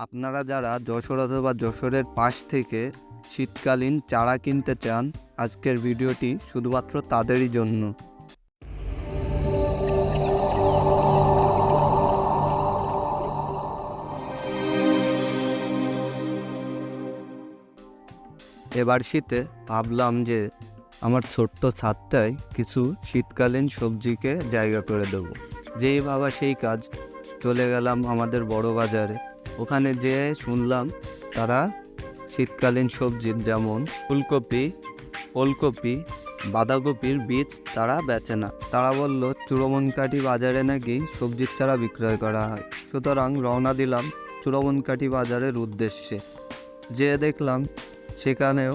আপনারা যারা যশোর অথবা যশোরের পাশ থেকে শীতকালীন চারা কিনতে চান, আজকের ভিডিওটি শুধুমাত্র তাদেরই জন্য। এবার শীতে ভাবলাম যে আমার ছোট্ট ছাদটায় কিছু শীতকালীন সবজিকে জায়গা করে দেব। যেই ভাবা সেই কাজ, চলে গেলাম আমাদের বড় বাজারে। ওখানে যেয়ে শুনলাম তারা শীতকালীন সবজির যেমন ফুলকপি, ওলকপি, বাঁধাকপির বীজ তারা বেচে না। তারা বলল চুড়োমনকাঠি বাজারে নাকি সবজির চারা বিক্রয় করা হয়। সুতরাং রওনা দিলাম চুড়োমনকাঠি বাজারের উদ্দেশ্যে। যেয়ে দেখলাম সেখানেও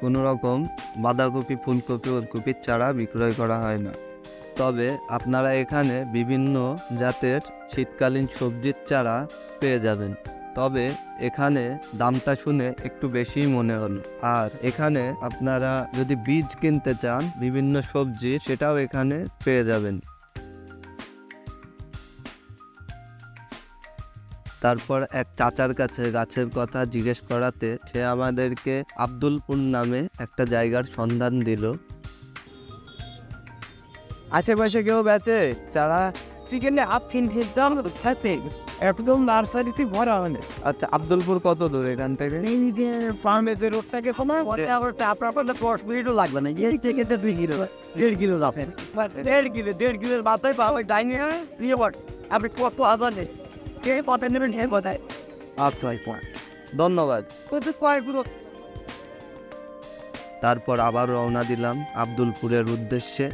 কোনো রকম বাঁধাকপি, ফুলকপি, ওলকপির চারা বিক্রয় করা হয় না। তবে আপনারা এখানে বিভিন্ন জাতের শীতকালীন সবজির চারা পেয়ে যাবেন। তবে এখানে দামটা শুনে একটু বেশিই মনে হলো। আর এখানে আপনারা যদি বীজ কিনতে চান বিভিন্ন সবজি, সেটাও এখানে পেয়ে যাবেন। তারপর এক চাচার কাছে গাছের কথা জিজ্ঞেস করাতে সে আমাদেরকে আব্দুলপুর নামে একটা জায়গার সন্ধান দিল। আশেপাশে কেউ বেচে চারা? চিকেনে একদম নার্সারিতে ভরা মানে। আচ্ছা, আব্দুলপুর কত দূর এখান থেকে? ফার্মেজের রোডটাকে সময় আপনার 10 মিনিটও লাগবে না। এই থেকে 2 কিলো 1.5 কিলো যাবেন, 1.5 কিলোর মাথায় পাওয়া ডাইনিং দিয়ে বট আপনি কত আদার নেই কে পথে নেবেন সে কোথায়। আচ্ছা, ধন্যবাদ। তারপর আবার রওনা দিলাম আব্দুলপুরের উদ্দেশ্যে।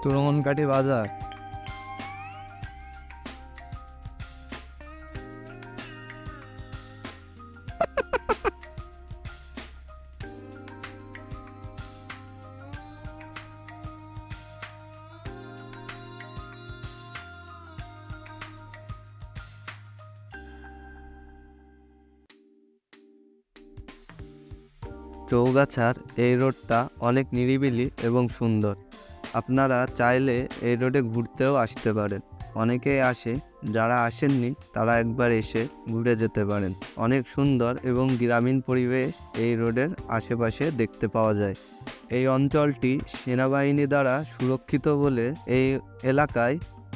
চুড়োমনকাঠি বাজার। চৌগাছার এই রোডটা অনেক নিরিবিলি এবং সুন্দর। আপনারা চাইলে এই রোডে ঘুরতেও আসতে পারেন। অনেকেই আসে, যারা আসেননি তারা একবার এসে ঘুরে যেতে পারেন। অনেক সুন্দর এবং গ্রামীণ পরিবেশ এই রোডের আশেপাশে দেখতে পাওয়া যায়। এই অঞ্চলটি সেনাবাহিনী দ্বারা সুরক্ষিত বলে এই এলাকায়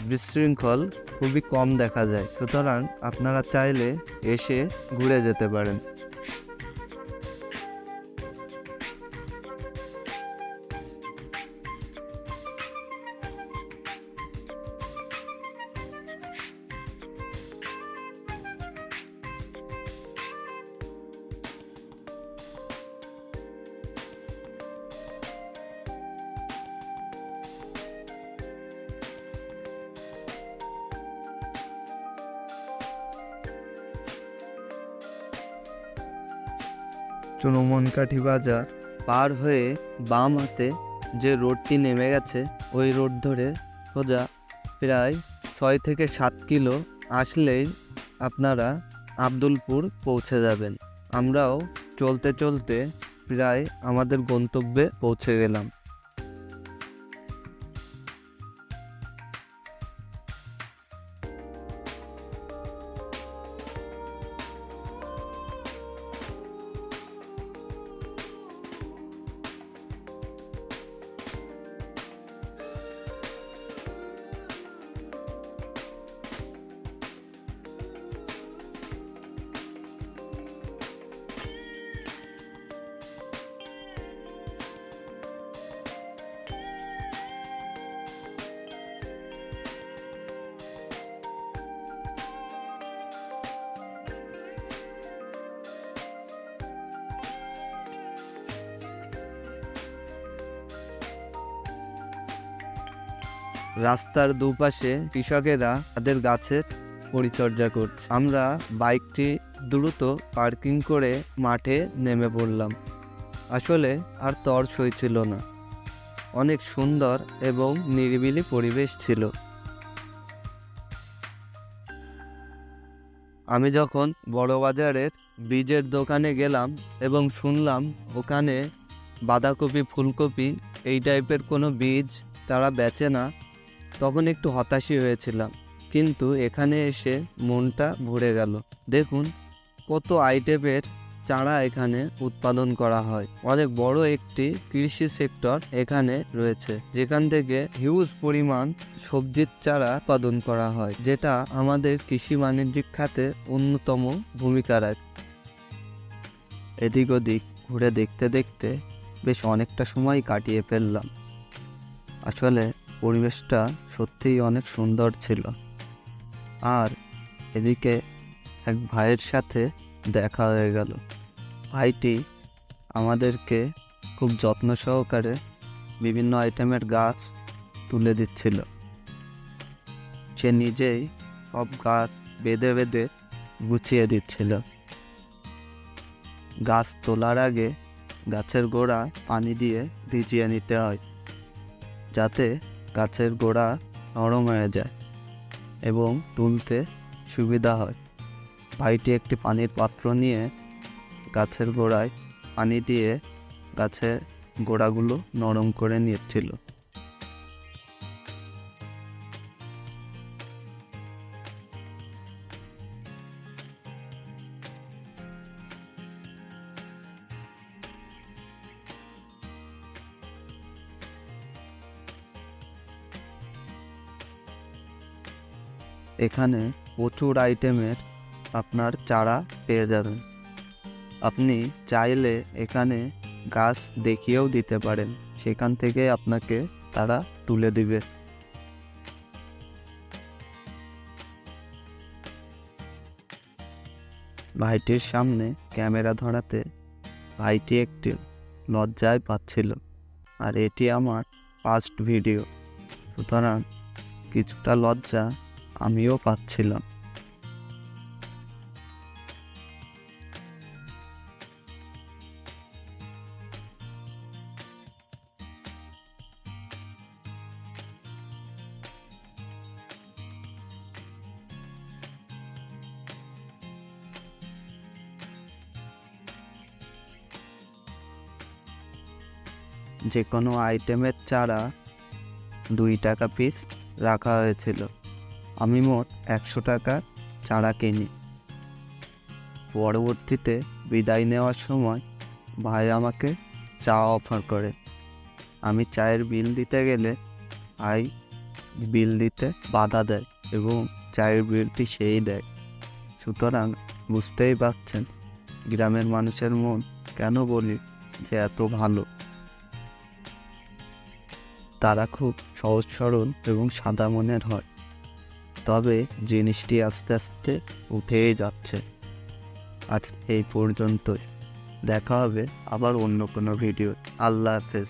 বিশৃঙ্খল খুবই কম দেখা যায়। সুতরাং আপনারা চাইলে এসে ঘুরে যেতে পারেন। চুড়োমনকাঠি বাজার পার হয়ে বাম হাতে যে রোডটি নেমে গেছে, ওই রোড ধরে সোজা প্রায় 6 থেকে 7 কিলো আসলেই আপনারা আব্দুলপুর পৌঁছে যাবেন। আমরাও চলতে চলতে প্রায় আমাদের গন্তব্যে পৌঁছে গেলাম। রাস্তার দুপাশে কৃষকেরা তাদের গাছের পরিচর্যা করছে। আমরা বাইকটি দ্রুত পার্কিং করে মাঠে নেমে পড়লাম। আসলে আর তর সইছিল না। অনেক সুন্দর এবং নিরিবিলি পরিবেশ ছিল। আমি যখন বড় বাজারের বীজের দোকানে গেলাম এবং শুনলাম ওখানে বাঁধাকপি, ফুলকপি এই টাইপের কোনো বীজ তারা বেচে না, তখন একটু হতাশই হয়েছিলাম। কিন্তু এখানে এসে মনটা ভরে গেল। দেখুন কত আইটেমের চারা এখানে উৎপাদন করা হয়। অনেক বড় একটি কৃষি সেক্টর এখানে রয়েছে, যেখান থেকে হিউজ পরিমাণ সবজির চারা উৎপাদন করা হয়, যেটা আমাদের কৃষি বাণিজ্যিক খাতে অন্যতম ভূমিকা রাখে। এদিক ওদিক ঘুরে দেখতে দেখতে বেশ অনেকটা সময় কাটিয়ে ফেললাম। আসলে পরিবেশটা সত্যিই অনেক সুন্দর ছিল। আর এদিকে এক ভাইয়ের সাথে দেখা হয়ে গেল। ভাইটি আমাদেরকে খুব যত্ন সহকারে বিভিন্ন আইটেমের গাছ তুলে দিচ্ছিল। সে নিজেই সব গাছ বেঁধে বেঁধে গুছিয়ে দিচ্ছিল। গাছ তোলার আগে গাছের গোড়া পানি দিয়ে ভিজিয়ে নিতে হয়, যাতে গাছের গোড়া নরম হয়ে যায় এবং তুলতে সুবিধা হয়। ভাইটি একটি পানির পাত্র নিয়ে গাছের গোড়ায় পানি দিয়ে গাছের গোড়াগুলো নরম করে নিচ্ছিল। এখানে প্রচুর আইটেমের আপনার চারা পেয়ে যাবেন। আপনি চাইলে এখানে গাছ দেখিয়েও দিতে পারেন, সেখান থেকে আপনাকে তারা তুলে দিবে। ভাইটির সামনে ক্যামেরা ধরাতে ভাইটি একটু লজ্জায় পাচ্ছিল, আর এটি আমার ফার্স্ট ভিডিও, সুতরাং কিছুটা লজ্জা আমিও পাচ্ছিলাম। যে কোনো আইটেমের চারা 2 টাকা পিস রাখা হয়েছিল। আমি মোট 100 টাকার চারা কিনি। পরবর্তীতে বিদায় নেওয়ার সময় ভাই আমাকে চা অফার করে। আমি চায়ের বিল দিতে গেলে ভাই বিল দিতে বাধা দেয় এবং চায়ের বিলটি সেই দেয়। সুতরাং বুঝতেই পারছেন গ্রামের মানুষের মন কেন বলি যে এত ভালো। তারা খুব সহজ সরল এবং সাদা মনের হয়, তবে জিনিসটি আস্তে আস্তে উঠেই যাচ্ছে। আজ এই পর্যন্তই, দেখা হবে আবার অন্য কোনো ভিডিও। আল্লাহ হাফেজ।